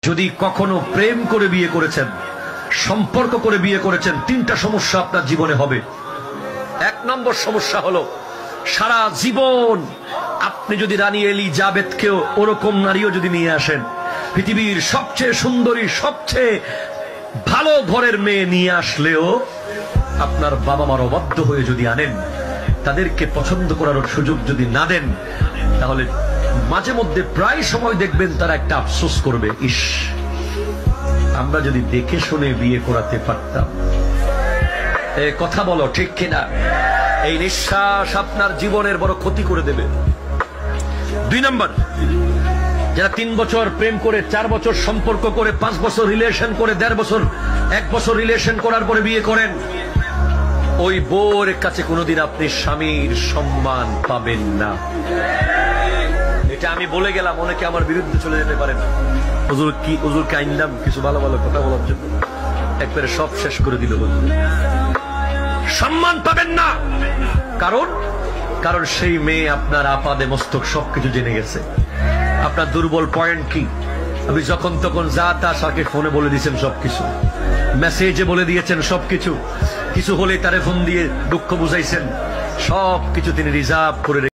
যদি কখনো প্রেম করে বিয়ে করেছেন, সম্পর্ক করে বিয়ে করেছেন, তিনটা সমস্যা আপনার জীবনে হবে। এক নম্বর সমস্যা হলো, সারা জীবন আপনি যদি রানী এলিজাবেথকেও ওরকম নারীও যদি নিয়ে আসেন, পৃথিবীর সবচেয়ে সুন্দরী সবচেয়ে ভালো ঘরের মেয়ে নিয়ে আসলেও আপনার বাবা মার অবাধ্য হয়ে যদি আনেন, তাদেরকে পছন্দ করার সুযোগ যদি না দেন, তাহলে মাঝে মধ্যে প্রায় সময় দেখবেন তারা একটা আফসোস করবে, ইস আমরা যদি দেখে শুনে বিয়ে করাতে পারতাম। কথা বলো ঠিক কিনা? এই নিঃশ্বাস আপনার জীবনের বড় ক্ষতি করে দেবে। 2 নম্বর, যারা 3 বছর প্রেম করে, 4 বছর সম্পর্ক করে, 5 বছর রিলেশন করে, 1.5 বছর 1 বছর রিলেশন করার পরে বিয়ে করেন, ওই বউর কাছে কোনোদিন আপনি স্বামীর সম্মান পাবেন না। এটা আমি বলে গেলাম, অনেকে আমার বিরুদ্ধে চলে যেতে পারেন। হুজুরকে আইনলাম কিছু ভালো ভালো কথা বলার জন্য, একবারে সব শেষ করে দিল। সম্মান পাবেন না। কারণ সেই মেয়ে আপনার আপাদে মস্তক সবকিছু জেনে গেছে। আপনার দুর্বল পয়েন্ট কি, আপনি যখন তখন যা তা তাকে ফোনে বলে দিয়েছেন, সবকিছু মেসেজে বলে দিয়েছেন, সবকিছু কিছু হলে তারে ফোন দিয়ে দুঃখ বুঝাইছেন, সবকিছু তিনি রিজার্ভ করে